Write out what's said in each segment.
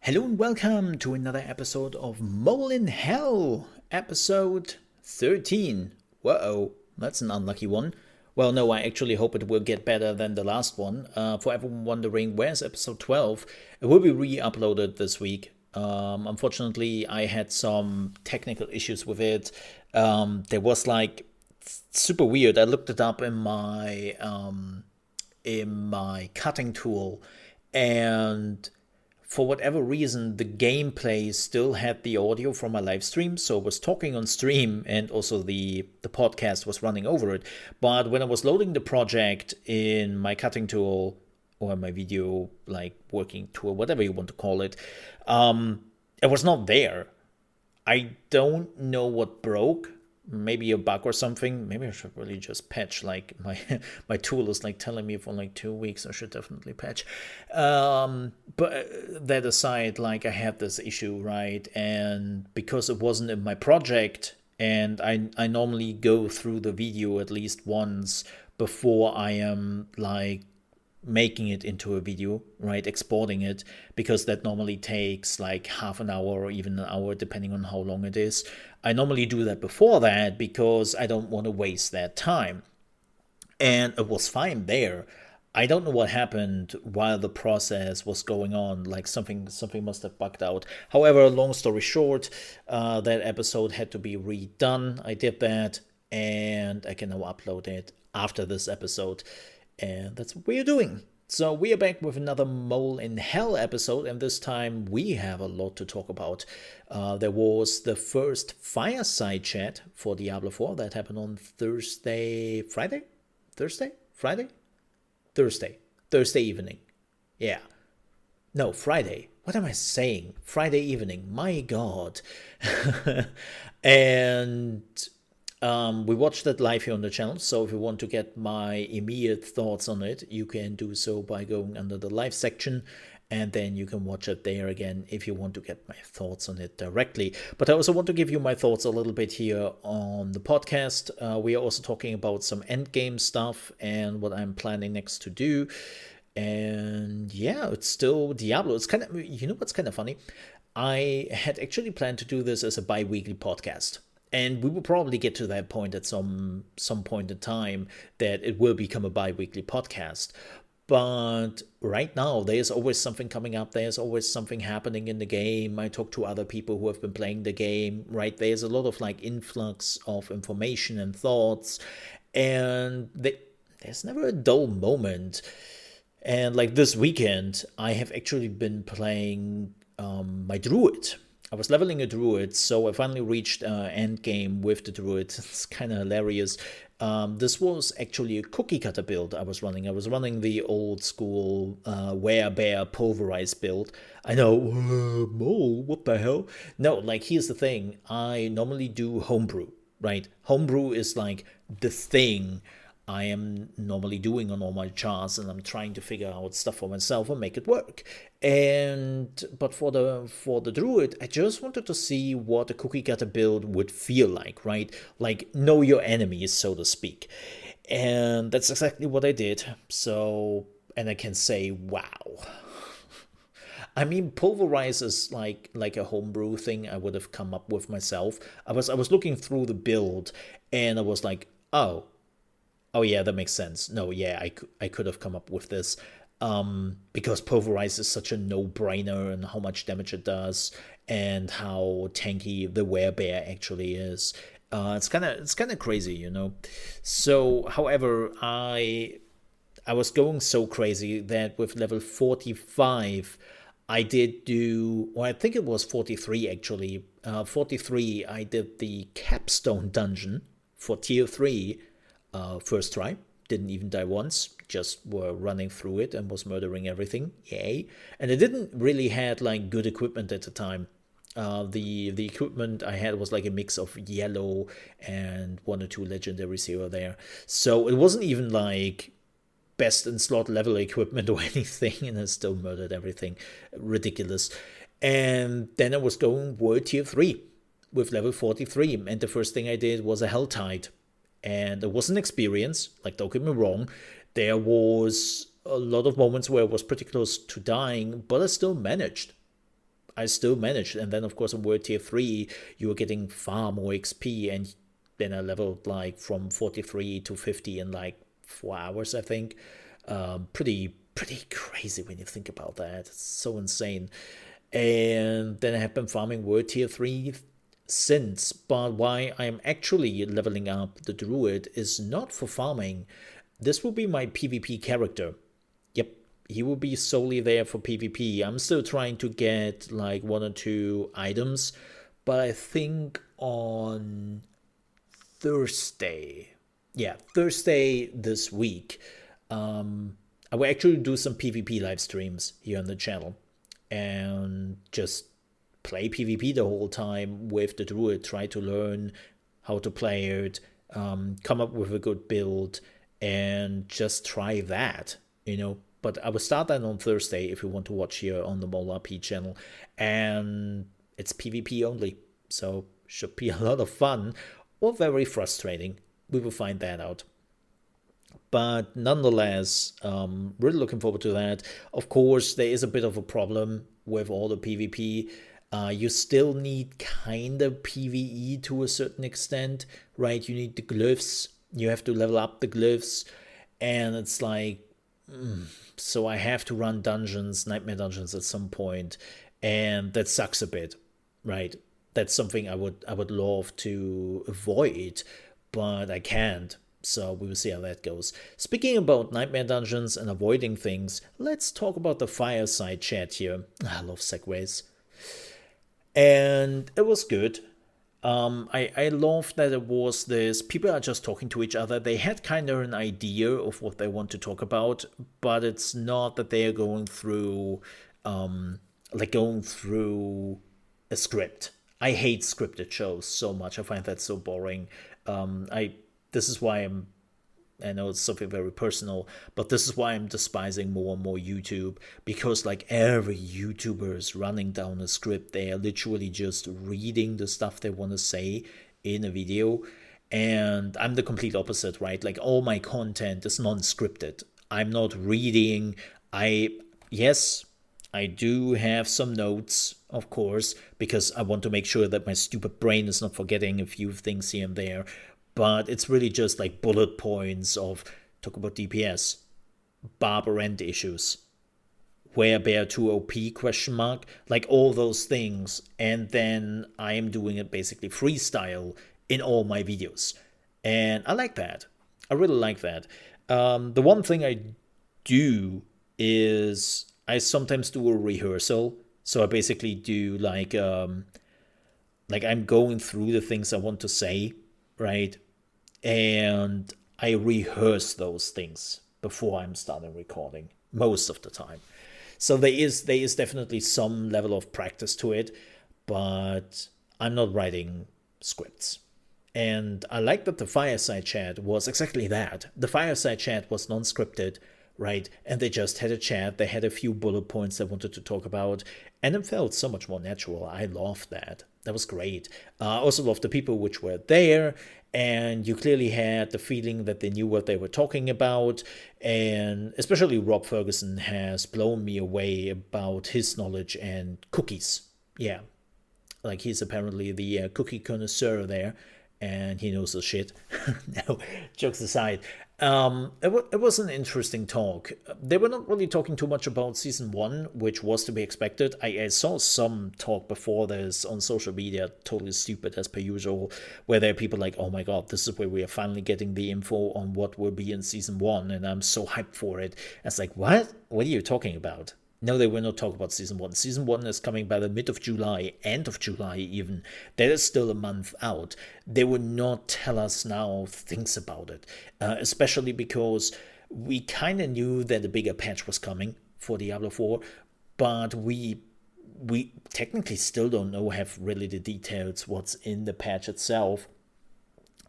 Hello and welcome to another episode of Mole in Hell, episode 13. Whoa, that's an unlucky one. Well, no, I actually hope it will get better than the last one. For everyone wondering, where's episode 12? It will be re-uploaded this week. Unfortunately, I had some technical issues with it. There was super weird. I looked it up in my cutting tool, and for whatever reason, the gameplay still had the audio from my live stream, so I was talking on stream, and also the podcast was running over it. But when I was loading the project in my cutting tool or my video working tool, whatever you want to call it, it was not there. I don't know what broke. Maybe a bug or something. Maybe I should really just patch. My tool is telling me for 2 weeks. I should definitely patch. But that aside, I had this issue, right? And because it wasn't in my project, and I normally go through the video at least once before I am making it into a video, right? Exporting it, because that normally takes half an hour or even an hour, depending on how long it is. I normally do that before that because I don't want to waste that time. And it was fine there. I don't know what happened while the process was going on. Something must have bugged out. However, long story short, that episode had to be redone. I did that, and I can now upload it after this episode. And that's what we're doing. So we are back with another Mole in Hell episode, and this time we have a lot to talk about. There was the first fireside chat for Diablo 4 that happened on Thursday evening. Yeah. No, Friday. What am I saying? Friday evening. My God. And we watched it live here on the channel, so if you want to get my immediate thoughts on it, you can do so by going under the live section, and then you can watch it there again if you want to get my thoughts on it directly. But I also want to give you my thoughts a little bit here on the podcast. We are also talking about some endgame stuff and what I'm planning next to do. And yeah, it's still Diablo. It's kind of, what's kind of funny? I had actually planned to do this as a bi-weekly podcast. And we will probably get to that point at some point in time that it will become a bi-weekly podcast. But right now, there's always something coming up. There's always something happening in the game. I talk to other people who have been playing the game, right? There's a lot of influx of information and thoughts. And there's never a dull moment. And this weekend, I have actually been playing my druid. I was leveling a druid, so I finally reached end game with the druid. It's kind of hilarious. This was actually a cookie cutter build I was running. I was running the old school werebear pulverize build. I know, mole, what the hell? No, here's the thing. I normally do homebrew, right? Homebrew is the thing I am normally doing on all my charts, and I'm trying to figure out stuff for myself and make it work. But for the druid, I just wanted to see what a cookie cutter build would feel like, right? Know your enemies, so to speak. And that's exactly what I did. So, and I can say, wow. I mean, pulverize is like a homebrew thing I would have come up with myself. I was looking through the build, and I was like, oh yeah, that makes sense. No, yeah, I could have come up with this. Because pulverize is such a no-brainer, and how much damage it does, and how tanky the werebear actually is. It's kind of crazy, So, however, I was going so crazy that with level 45, I did do, or I think it was 43 actually. 43, I did the capstone dungeon for tier 3. First try, didn't even die once, just were running through it and was murdering everything, yay. And I didn't really had good equipment at the time. The equipment I had was a mix of yellow and 1 or 2 legendaries here or there. So it wasn't even best in slot level equipment or anything, and I still murdered everything. Ridiculous. And then I was going world tier 3 with level 43, and the first thing I did was a Helltide. And it was an experience, don't get me wrong. There was a lot of moments where I was pretty close to dying, but I still managed. I still managed. And then, of course, on World Tier 3, you were getting far more XP, and then I leveled like from 43 to 50 in like 4 hours, I think. Pretty crazy when you think about that. It's so insane. And then I have been farming World Tier 3 since. But why I'm actually leveling up the Druid is not for farming. This will be my PvP character. Yep, he will be solely there for PvP. I'm still trying to get like 1 or 2 items, but I think on Thursday, Thursday this week, I will actually do some PvP live streams here on the channel and just play PvP the whole time with the Druid, try to learn how to play it, come up with a good build, and just try that, But I will start that on Thursday if you want to watch here on the Mole RP channel. And it's PvP only, so should be a lot of fun or very frustrating. We will find that out. But nonetheless, really looking forward to that. Of course, there is a bit of a problem with all the PvP. You still need kind of PvE to a certain extent, right? You need the glyphs. You have to level up the glyphs. And it's like, so I have to run dungeons, nightmare dungeons at some point. And that sucks a bit, right? That's something I would love to avoid, but I can't. So we will see how that goes. Speaking about nightmare dungeons and avoiding things, let's talk about the fireside chat here. I love segues. And it was good. I love that it was this, people are just talking to each other. They had kind of an idea of what they want to talk about, but it's not that they are going through a script. I hate scripted shows so much. I find that so boring. This is why I know it's something very personal, but this is why I'm despising more and more YouTube, because like every YouTuber is running down a script. They are literally just reading the stuff they want to say in a video. And I'm the complete opposite, right? Like all my content is non-scripted. I'm not reading. Yes, I do have some notes, of course, because I want to make sure that my stupid brain is not forgetting a few things here and there. But it's really just like bullet points of talk about DPS, Barber End issues, where bear 2 OP question mark, like all those things. And then I am doing it basically freestyle in all my videos. And I like that. I really like that. The one thing I do is I sometimes do a rehearsal. So I basically do like I'm going through the things I want to say, right? And I rehearse those things before I'm starting recording most of the time. So there is definitely some level of practice to it, but I'm not writing scripts. And I like that the fireside chat was exactly that. The fireside chat was non-scripted, right? And they just had a chat. They had a few bullet points they wanted to talk about, and it felt so much more natural. I loved that. That was great. I also loved the people which were there, and you clearly had the feeling that they knew what they were talking about. And especially Rob Ferguson has blown me away about his knowledge and cookies. Yeah, like he's apparently the cookie connoisseur there, and he knows the shit. No, jokes aside. It was an interesting talk. They were not really talking too much about Season 1, which was to be expected. I saw some talk before this on social media, totally stupid as per usual, where there are people like, oh my god, this is where we are finally getting the info on what will be in Season 1, and I'm so hyped for it. And it's like, what? What are you talking about? No, they will not talk about Season 1. Season 1 is coming by the mid of July, end of July even. That is still a month out. They will not tell us now things about it. Especially because we kind of knew that a bigger patch was coming for Diablo 4, but we technically still don't know, have really the details, what's in the patch itself.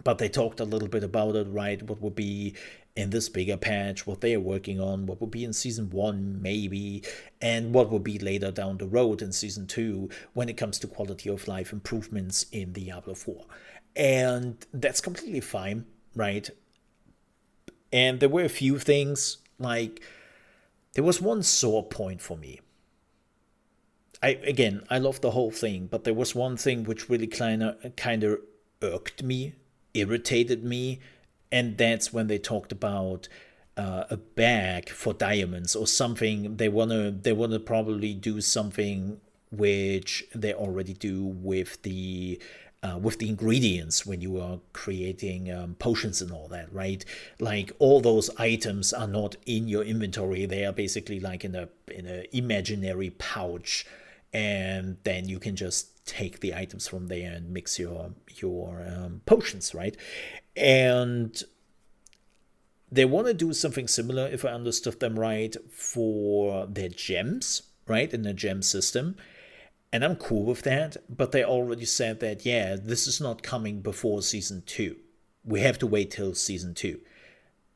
But they talked a little bit about it, right? What would be in this bigger patch, what they are working on, what would be in Season 1 maybe, and what will be later down the road in Season 2 when it comes to quality of life improvements in Diablo 4. And that's completely fine, right? And there were a few things, like, there was one sore point for me. I love the whole thing, but there was one thing which really kind of irked me, irritated me, and that's when they talked about a bag for diamonds or something. They wanna probably do something which they already do with the ingredients when you are creating potions and all that, right? Like all those items are not in your inventory; they are basically like in a imaginary pouch, and then you can just take the items from there and mix your potions, right? And they want to do something similar, if I understood them right, for their gems, right, in the gem system. And I'm cool with that, but they already said that, yeah, this is not coming before season 2. We have to wait till season 2.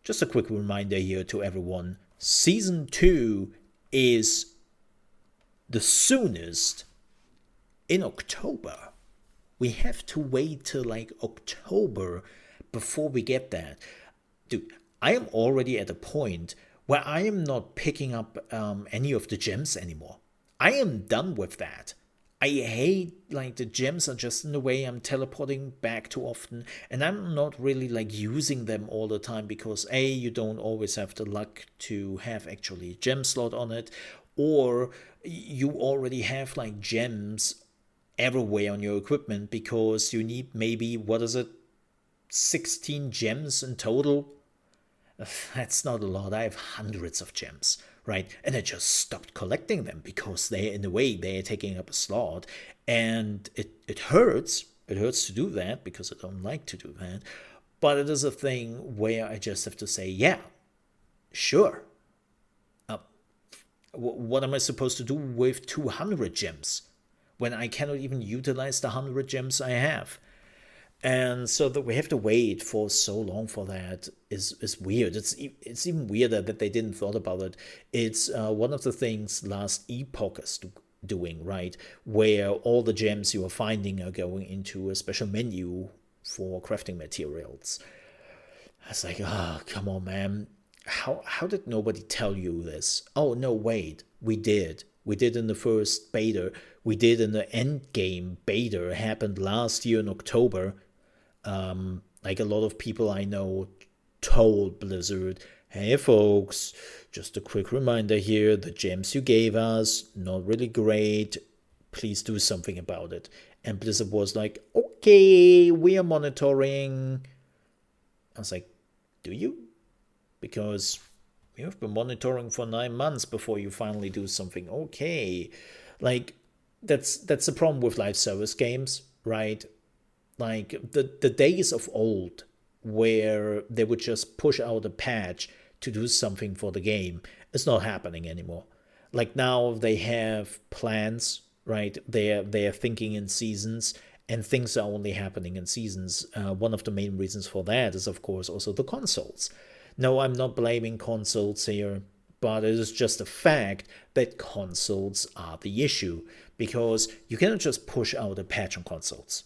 Just a quick reminder here to everyone, season 2 is the soonest in October. We have to wait till like October before we get that. Dude, I am already at a point where I am not picking up any of the gems anymore. I am done with that. I hate like the gems are just in the way. I'm teleporting back too often, and I'm not really like using them all the time because you don't always have the luck to have actually a gem slot on it, or you already have like gems everywhere on your equipment because you need maybe, what is it, 16 gems in total. That's not a lot. I have hundreds of gems, right? And I just stopped collecting them because they, in a way, they're taking up a slot, and it hurts. It hurts to do that because I don't like to do that. But it is a thing where I just have to say, yeah, sure. What am I supposed to do with 200 gems when I cannot even utilize the 100 gems I have? And so that we have to wait for so long for that is weird. It's even weirder that they didn't thought about it. It's one of the things last Epoch is doing, right, where all the gems you are finding are going into a special menu for crafting materials. I was like, oh, come on, man. How did nobody tell you this? Oh no, wait, we did. We did in the first beta. We did in the end game beta. It happened last year in October. Like a lot of people I know told Blizzard, hey folks, just a quick reminder here, the gems you gave us, not really great, please do something about it. And Blizzard was like, okay, we are monitoring. I was like, do you? Because you've been monitoring for 9 months before you finally do something. Okay. Like, that's the problem with live service games, right? Like the days of old where they would just push out a patch to do something for the game is not happening anymore. Like now they have plans, right? They are thinking in seasons, and things are only happening in seasons. One of the main reasons for that is, of course, also the consoles. No, I'm not blaming consoles here, but it is just a fact that consoles are the issue, because you cannot just push out a patch on consoles.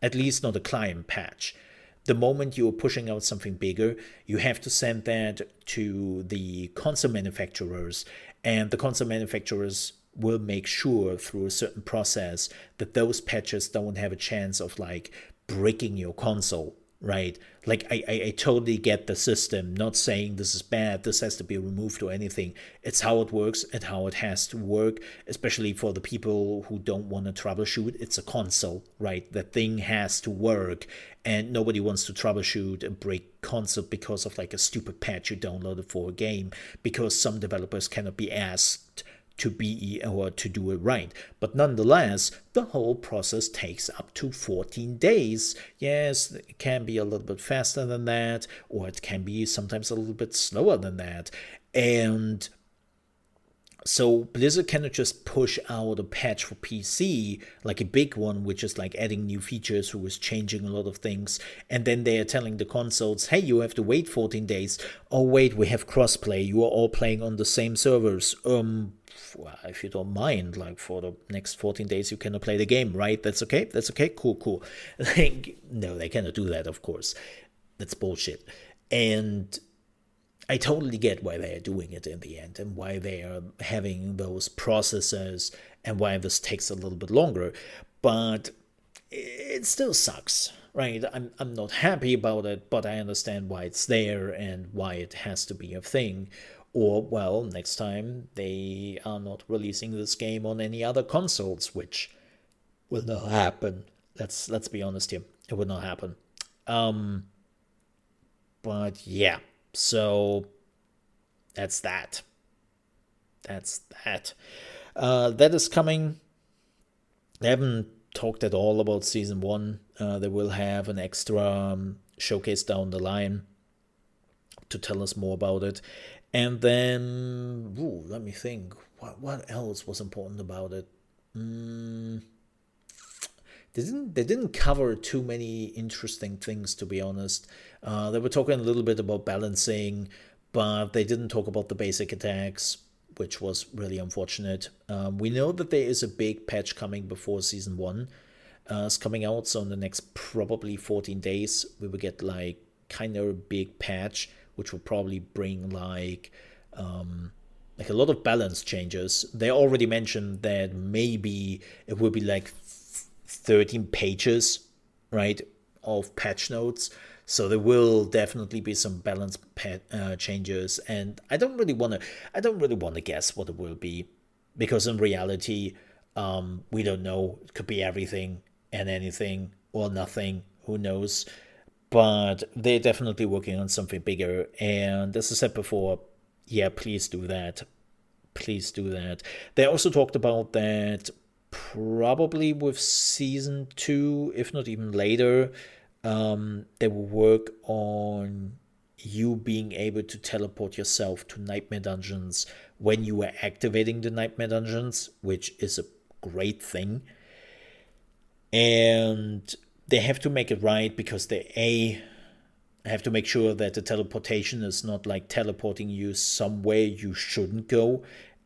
At least not a client patch. The moment you're pushing out something bigger, you have to send that to the console manufacturers, and the console manufacturers will make sure through a certain process that those patches don't have a chance of like breaking your console, right? Like I totally get the system, not saying this is bad, this has to be removed or anything. It's how it works and how it has to work, especially for the people who don't want to troubleshoot. It's a console, right? The thing has to work, and nobody wants to troubleshoot and break console because of like a stupid patch you downloaded for a game, because some developers cannot be asked to be or to do it right. But nonetheless, the whole process takes up to 14 days. Yes, it can be a little bit faster than that, or it can be sometimes a little bit slower than that. And so Blizzard cannot just push out a patch for PC, like a big one, which is like adding new features, who is changing a lot of things, and then they are telling the consoles, hey, you have to wait 14 days. Oh wait, we have crossplay, you are all playing on the same servers. Well, if you don't mind, like for the next 14 days you cannot play the game, right? That's okay? That's okay? Cool. Like, no, they cannot do that, of course. That's bullshit. And I totally get why they are doing it in the end, and why they are having those processes and why this takes a little bit longer. But it still sucks, right? I'm not happy about it, but I understand why it's there and why it has to be a thing. Or, well, next time they are not releasing this game on any other consoles, which will not happen. Let's be honest here. It will not happen. But yeah, so that's that. That's that. That is coming. They haven't talked at all about season one. They will have an extra showcase down the line to tell us more about it. And then, let me think. What else was important about it? They didn't cover too many interesting things, to be honest. They were talking a little bit about balancing, but they didn't talk about the basic attacks, which was really unfortunate. We know that there is a big patch coming before season one is coming out, so in the next probably 14 days, we will get like kind of a big patch, which will probably bring like a lot of balance changes. They already mentioned that maybe it will be like 13 pages, right, of patch notes. So there will definitely be some balance changes, and I don't really want to guess what it will be, because in reality, we don't know. It could be everything and anything or nothing. Who knows? But they're definitely working on something bigger. And as I said before, yeah, please do that. Please do that. They also talked about that probably with season 2, if not even later, they will work on you being able to teleport yourself to nightmare dungeons when you are activating the nightmare dungeons, which is a great thing. And they have to make it right, because they have to make sure that the teleportation is not like teleporting you somewhere you shouldn't go,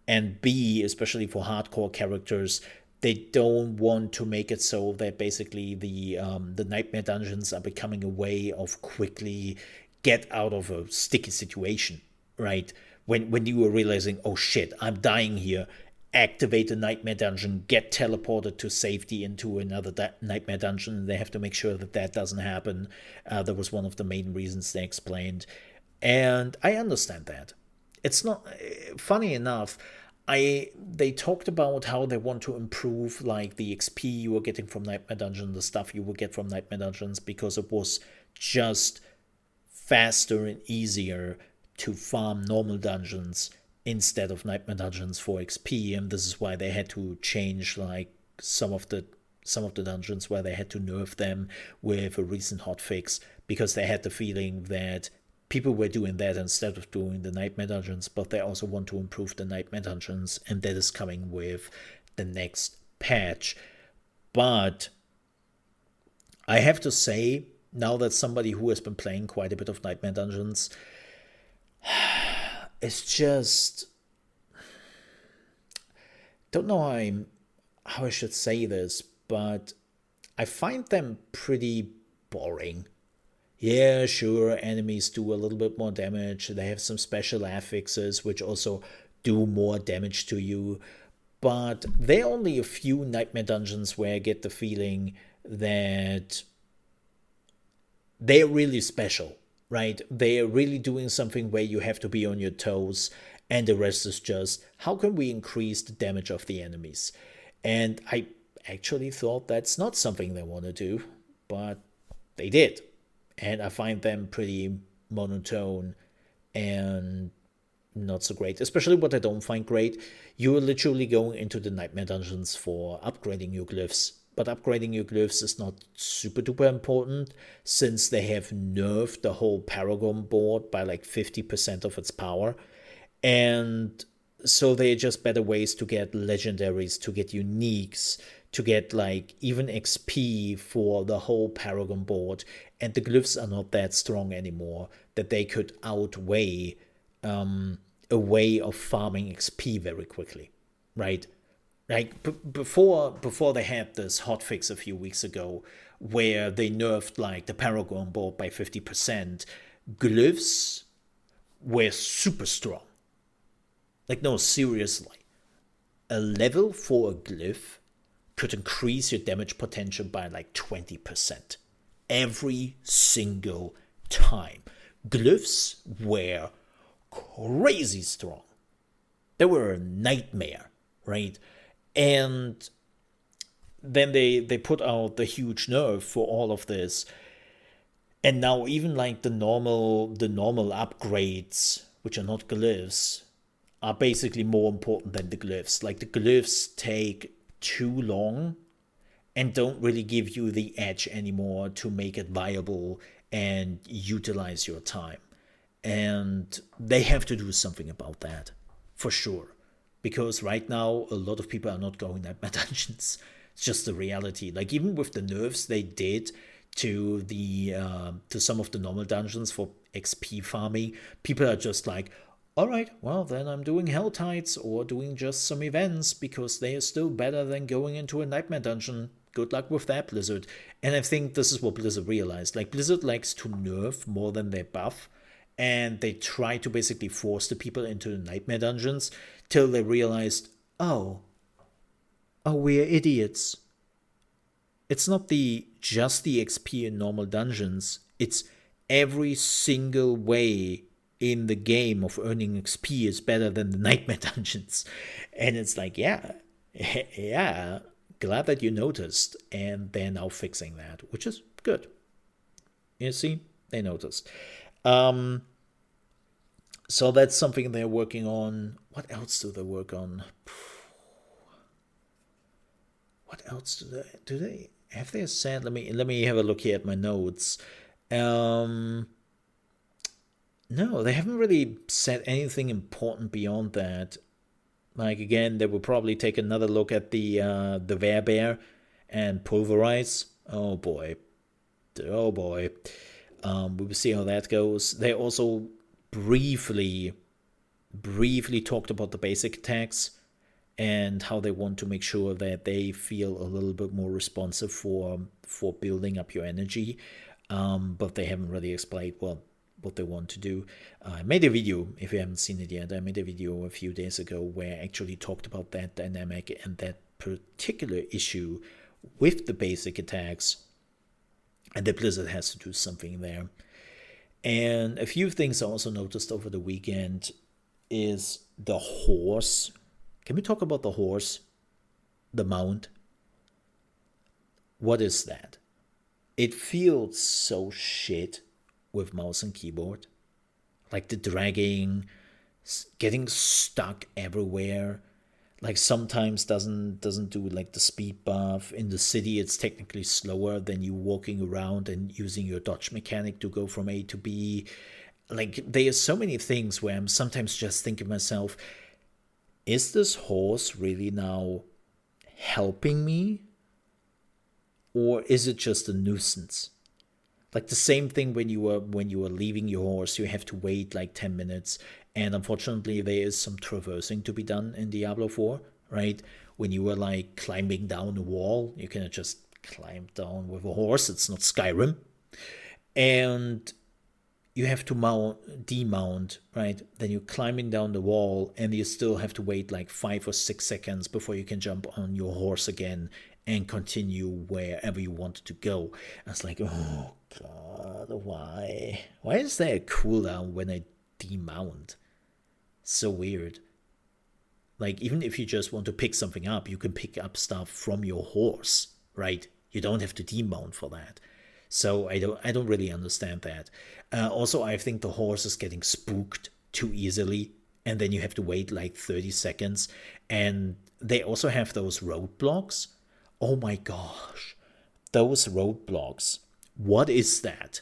and B, especially for hardcore characters, they don't want to make it so that basically the nightmare dungeons are becoming a way of quickly get out of a sticky situation, right? When you are realizing, oh shit, I'm dying here, activate the nightmare dungeon, get teleported to safety into another nightmare dungeon. They have to make sure that that doesn't happen. That was one of the main reasons they explained. And I understand that. It's not funny enough. They talked about how they want to improve like the XP you were getting from Nightmare Dungeon, the stuff you would get from Nightmare Dungeons, because it was just faster and easier to farm normal dungeons instead of Nightmare Dungeons for XP, and this is why they had to change like some of the dungeons, where they had to nerf them with a recent hotfix, because they had the feeling that people were doing that instead of doing the Nightmare Dungeons, but they also want to improve the Nightmare Dungeons, and that is coming with the next patch. But I have to say, now that somebody who has been playing quite a bit of Nightmare Dungeons, it's just, don't know how I should say this, but I find them pretty boring. Yeah, sure, enemies do a little bit more damage. They have some special affixes which also do more damage to you. But there are only a few Nightmare Dungeons where I get the feeling that they're really special, right? They're really doing something where you have to be on your toes, and the rest is just, how can we increase the damage of the enemies? And I actually thought that's not something they want to do, but they did. And I find them pretty monotone and not so great. Especially what I don't find great, you're literally going into the Nightmare Dungeons for upgrading your glyphs. But upgrading your glyphs is not super duper important, since they have nerfed the whole Paragon board by like 50% of its power. And so they're just better ways to get legendaries, to get uniques, to get like even XP for the whole Paragon board. And the glyphs are not that strong anymore that they could outweigh a way of farming XP very quickly, right? Like before they had this hotfix a few weeks ago, where they nerfed like the Paragon board by 50%, glyphs were super strong. Like, no, seriously. a level for a glyph could increase your damage potential by like 20% every single time. Glyphs were crazy strong. They were a nightmare, right? And then they put out the huge nerf for all of this. And now even like the normal upgrades, which are not glyphs, are basically more important than the glyphs. Like the glyphs take too long and don't really give you the edge anymore to make it viable and utilize your time. And they have to do something about that, for sure. Because right now, a lot of people are not going Nightmare Dungeons. It's just the reality. Like, even with the nerfs they did to some of the normal dungeons for XP farming, people are just like, all right, well, then I'm doing Hell Tides or doing just some events because they are still better than going into a Nightmare Dungeon. Good luck with that, Blizzard. And I think this is what Blizzard realized. Like, Blizzard likes to nerf more than they buff, and they try to basically force the people into the Nightmare Dungeons till they realized, oh, we're idiots. It's not just the XP in normal dungeons. It's every single way in the game of earning XP is better than the Nightmare Dungeons. And it's like, yeah, glad that you noticed. And they're now fixing that, which is good. You see, they noticed. So that's something they're working on. What else do they work on? What else do they have they said? Let me have a look here at my notes. No, they haven't really said anything important beyond that. Like, again, they will probably take another look at the Werebear and Pulverize. Oh boy. We will see how that goes. They also briefly talked about the basic attacks and how they want to make sure that they feel a little bit more responsive for building up your energy. But they haven't really explained what they want to do. I made a video, if you haven't seen it yet, I made a video a few days ago where I actually talked about that dynamic and that particular issue with the basic attacks, and that Blizzard has to do something there. And a few things I also noticed over the weekend is the horse. Can we talk about the horse? The mount? What is that? It feels so shit with mouse and keyboard. Like the dragging, getting stuck everywhere. Like sometimes doesn't do like the speed buff. In the city it's technically slower than you walking around and using your dodge mechanic to go from A to B. Like there are so many things where I'm sometimes just thinking to myself, is this horse really now helping me? Or is it just a nuisance? Like the same thing when you are leaving your horse, you have to wait like 10 minutes. And unfortunately, there is some traversing to be done in Diablo 4, right? When you are like climbing down a wall, you cannot just climb down with a horse. It's not Skyrim. And you have to demount, right? Then you're climbing down the wall and you still have to wait like 5 or 6 seconds before you can jump on your horse again and continue wherever you want to go. And it's like, oh God, why? Why is there a cooldown when I demount? So weird. Like, even if you just want to pick something up, you can pick up stuff from your horse, right? You don't have to demount for that. So I don't really understand that. Also, I think the horse is getting spooked too easily, and then you have to wait like 30 seconds. And they also have those roadblocks. Oh my gosh, those roadblocks. What is that?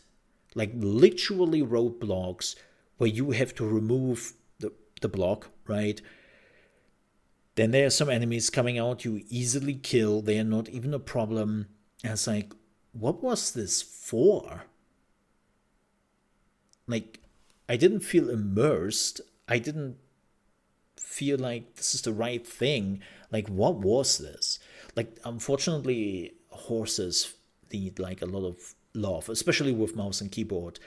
Like literally roadblocks where you have to remove the block, right? Then there are some enemies coming out you easily kill. They are not even a problem. And it's like, what was this for? Like, I didn't feel immersed. I didn't feel like this is the right thing. Like, what was this? Like, unfortunately, horses need like a lot of love, especially with mouse and keyboard,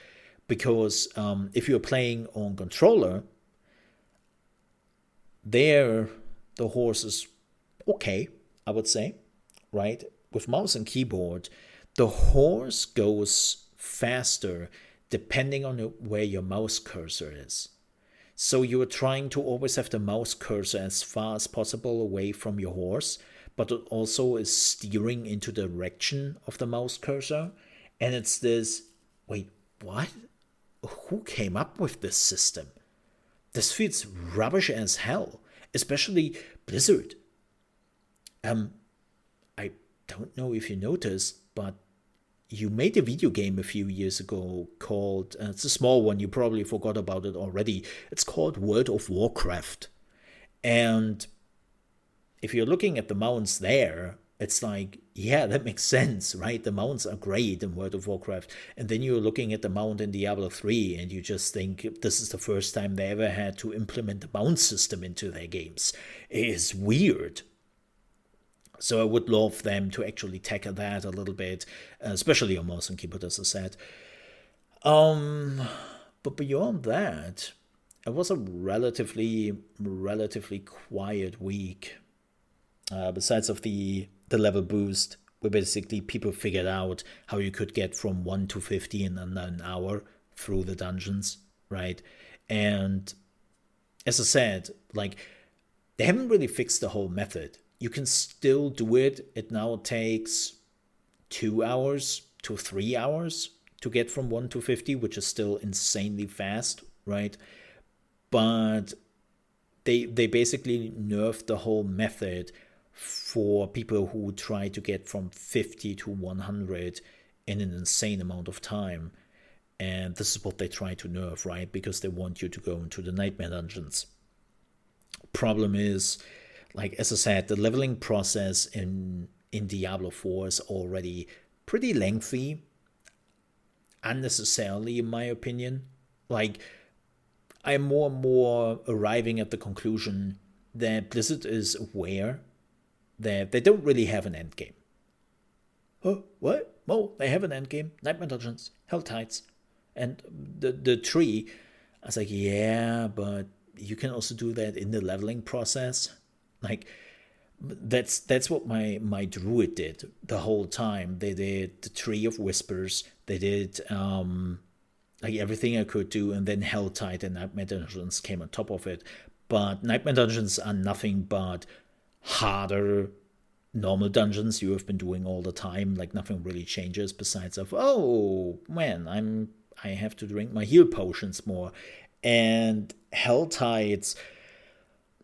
because if you're playing on controller, the the horse is okay, I would say, right? With mouse and keyboard, the horse goes faster depending on where your mouse cursor is. So you're trying to always have the mouse cursor as far as possible away from your horse, but it also is steering into the direction of the mouse cursor. And it's this, wait, what? Who came up with this system? This feels rubbish as hell, especially Blizzard. I don't know if you noticed, but you made a video game a few years ago called, it's a small one, you probably forgot about it already. It's called World of Warcraft. And if you're looking at the mounts there, it's like, yeah, that makes sense, right? The mounts are great in World of Warcraft. And then you're looking at the mount in Diablo 3 and you just think this is the first time they ever had to implement the mount system into their games. It is weird. So I would love them to actually tackle that a little bit, especially on mouse and keyboard, as I said. But beyond that, it was a relatively quiet week. Besides of the level boost, where basically people figured out how you could get from 1 to 50 in under an hour through the dungeons, right? And as I said, like, they haven't really fixed the whole method. You can still do it. It now takes 2 hours to 3 hours to get from 1 to 50, which is still insanely fast, right? But they basically nerfed the whole method for people who try to get from 50 to 100 in an insane amount of time. And this is what they try to nerf, right? Because they want you to go into the nightmare dungeons. Problem is, like, as I said, the leveling process in Diablo 4 is already pretty lengthy, unnecessarily, in my opinion. Like, I'm more and more arriving at the conclusion that Blizzard is aware that they don't really have an endgame. Oh, what? Oh, they have an endgame. Nightmare Dungeons, Hell Tides, and the tree. I was like, yeah, but you can also do that in the leveling process. Like, that's what my druid did the whole time. They did the Tree of Whispers. They did like everything I could do, and then Helltide and Nightmare Dungeons came on top of it. But Nightmare Dungeons are nothing but harder normal dungeons you have been doing all the time. Like, nothing really changes besides of, oh man, I have to drink my heal potions more. And Helltides,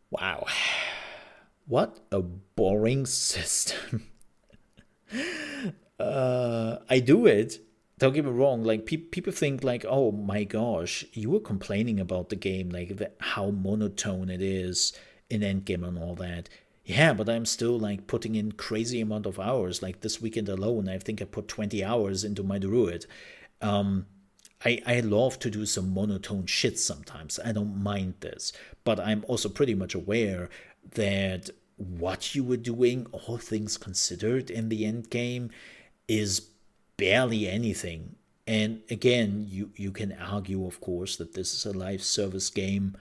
wow. What a boring system. I do it. Don't get me wrong. Like, people think like, oh my gosh, you were complaining about the game, like how monotone it is in endgame and all that. Yeah, but I'm still like putting in crazy amount of hours. Like this weekend alone, I think I put 20 hours into my druid. I love to do some monotone shit sometimes. I don't mind this. But I'm also pretty much aware that what you were doing, all things considered, in the end game is barely anything. And again, you can argue, of course, that this is a live service game.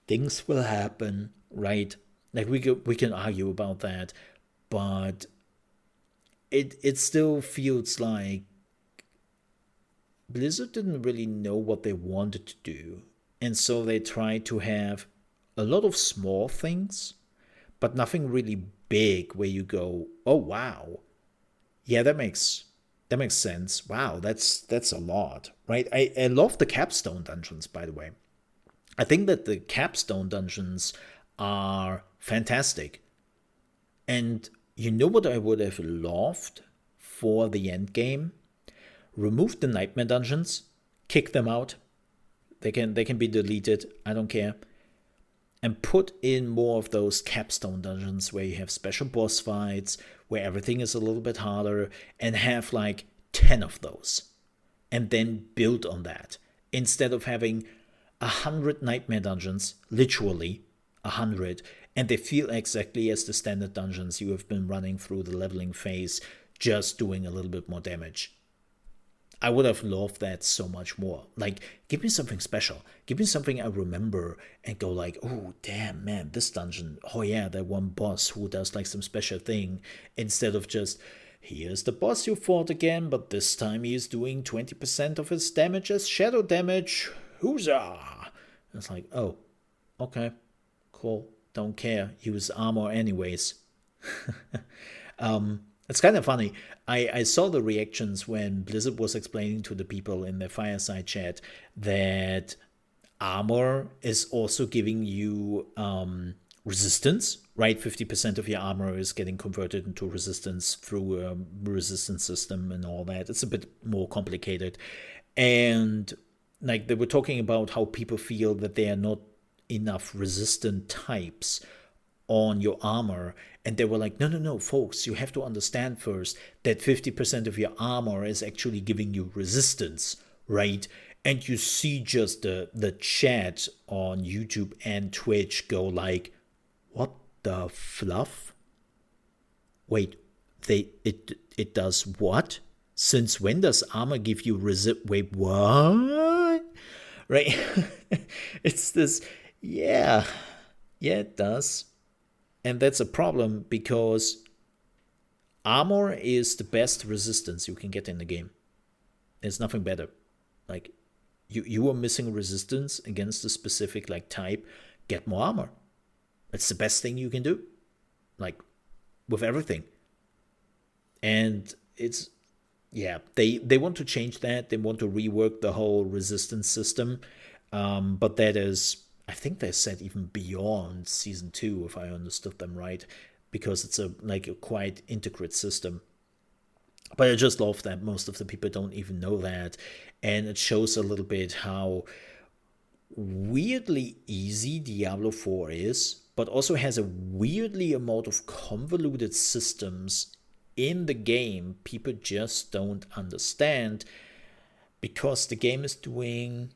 Things will happen, right? Like, we can argue about that, but it still feels like Blizzard didn't really know what they wanted to do. And so they tried to have a lot of small things, but nothing really big where you go, oh wow, yeah, that makes sense. Wow, that's a lot, right? I love the capstone dungeons, by the way. I think that the capstone dungeons are fantastic. And you know what I would have loved for the end game? Remove the nightmare dungeons, kick them out. They can be deleted. I don't care. And put in more of those capstone dungeons where you have special boss fights, where everything is a little bit harder, and have like 10 of those. And then build on that. Instead of having 100 nightmare dungeons, literally 100, and they feel exactly as the standard dungeons you have been running through the leveling phase, just doing a little bit more damage. I would have loved that so much more. Like, give me something special. Give me something I remember and go like, oh, damn, man, this dungeon. Oh, yeah, that one boss who does like some special thing. Instead of just, here's the boss you fought again, but this time he is doing 20% of his damage as shadow damage. Huzzah! It's like, oh, okay, cool. Don't care. Use armor anyways. It's kind of funny. I saw the reactions when Blizzard was explaining to the people in their fireside chat that armor is also giving you resistance, right? 50% of your armor is getting converted into resistance through a resistance system and all that. It's a bit more complicated. And like they were talking about how people feel that they are not enough resistant types on your armor, and they were like, no, folks, you have to understand first that 50% of your armor is actually giving you resistance, right? And you see just the chat on YouTube and Twitch go like, what the fluff? Wait, it does what? Since when does armor give you wait, what? Right? It's this, yeah, it does. And that's a problem because armor is the best resistance you can get in the game. There's nothing better. Like, you are missing resistance against a specific like type, get more armor. It's the best thing you can do. Like, with everything. And it's, yeah, they want to change that. They want to rework the whole resistance system. But that is, I think they said even beyond season 2, if I understood them right, because it's a quite intricate system. But I just love that most of the people don't even know that, and it shows a little bit how weirdly easy Diablo 4 is, but also has a weirdly amount of convoluted systems in the game people just don't understand, because the game is doing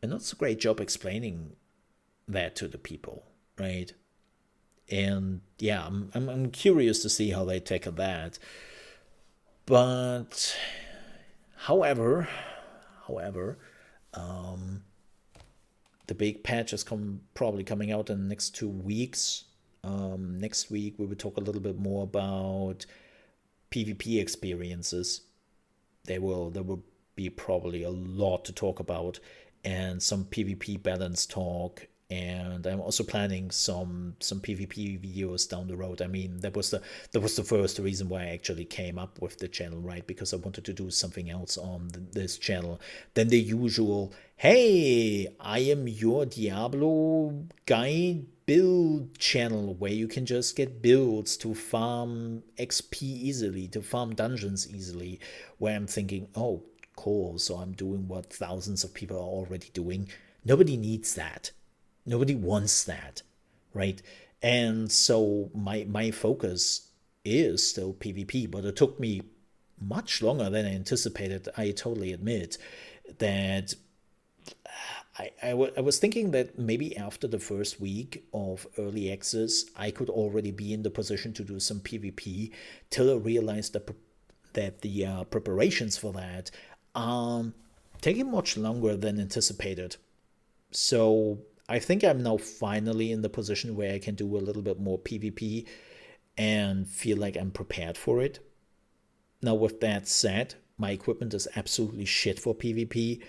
a not so great job explaining that to the people, right? And yeah, I'm curious to see how they tackle that. But however, the big patch is probably coming out in the next 2 weeks. Next week we will talk a little bit more about PvP experiences. There will be probably a lot to talk about, and some PvP balance talk, and I'm also planning some PvP videos down the road. I mean, that was the first reason why I actually came up with the channel, right? Because I wanted to do something else on this channel than the usual, hey, I am your Diablo guide build channel where you can just get builds to farm XP easily, to farm dungeons easily, where I'm thinking, oh, cool, so I'm doing what thousands of people are already doing. Nobody needs that. Nobody wants that, right? And so my focus is still PvP, but it took me much longer than I anticipated. I totally admit that I was thinking that maybe after the first week of early access, I could already be in the position to do some PvP, till I realized that the preparations for that taking much longer than anticipated. So I think I'm now finally in the position where I can do a little bit more PvP and feel like I'm prepared for it. Now, with that said, my equipment is absolutely shit for PvP,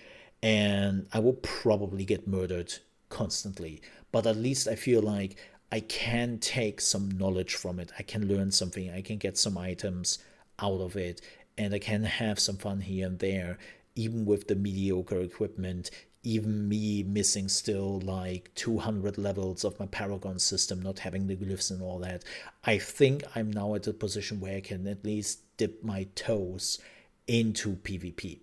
and I will probably get murdered constantly. But at least I feel like I can take some knowledge from it. I can learn something. I can get some items out of it, and I can have some fun here and there, even with the mediocre equipment, even me missing still like 200 levels of my Paragon system, not having the glyphs and all that. I think I'm now at a position where I can at least dip my toes into PvP,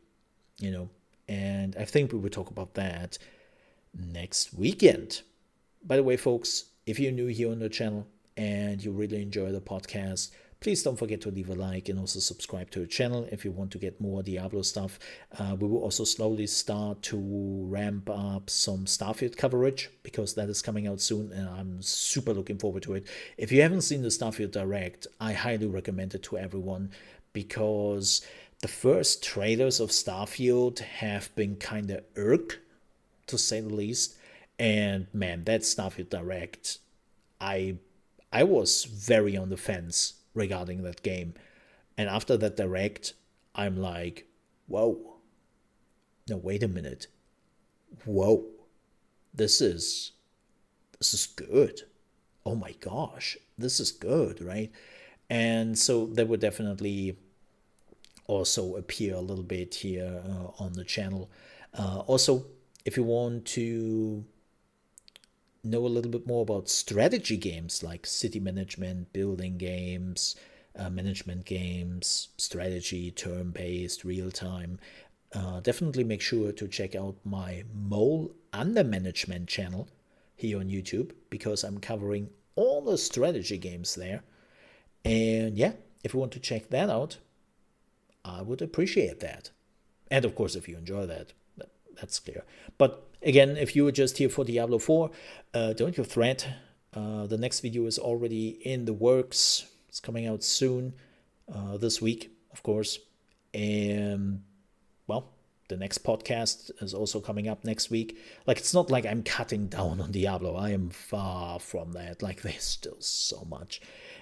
you know, and I think we will talk about that next weekend. By the way, folks, if you're new here on the channel and you really enjoy the podcast, please don't forget to leave a like and also subscribe to the channel if you want to get more Diablo stuff. We will also slowly start to ramp up some Starfield coverage, because that is coming out soon and I'm super looking forward to it. If you haven't seen the Starfield Direct, I highly recommend it to everyone, because the first trailers of Starfield have been kind of to say the least. And man, that Starfield Direct, I I was very on the fence regarding that game. And after that Direct, I'm like, whoa, no, wait a minute. Whoa, this is this is good. Oh my gosh, this is good, right? And so that would definitely also appear a little bit here on the channel. Also, if you want to know a little bit more about strategy games like city management, building games, management games, strategy, turn based, real time, definitely make sure to check out my Mole Under Management channel here on YouTube because I'm covering all the strategy games there. And yeah, if you want to check that out, I would appreciate that. And of course, if you enjoy that, that's clear. But again, if you were just here for Diablo 4, don't you fret. The next video is already in the works. It's coming out soon, this week, of course. And well, the next podcast is also coming up next week. Like, it's not like I'm cutting down on Diablo. I am far from that. Like, there's still so much.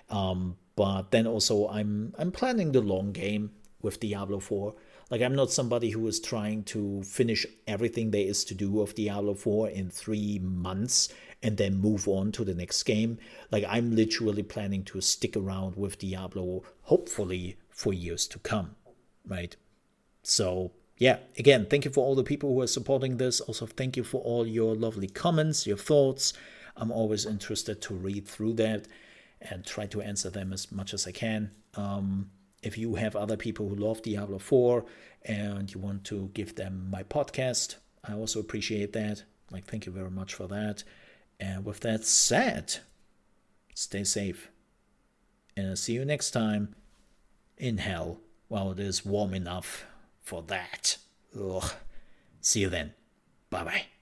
But then also, I'm planning the long game with Diablo 4. Like, I'm not somebody who is trying to finish everything there is to do of Diablo 4 in 3 months and then move on to the next game. Like, I'm literally planning to stick around with Diablo, hopefully, for years to come, right? So, yeah, again, thank you for all the people who are supporting this. Also, thank you for all your lovely comments, your thoughts. I'm always interested to read through that and try to answer them as much as I can. If you have other people who love Diablo 4 and you want to give them my podcast, I also appreciate that. Like, thank you very much for that. And with that said, stay safe. And I'll see you next time in hell while it is warm enough for that. Ugh. See you then. Bye-bye.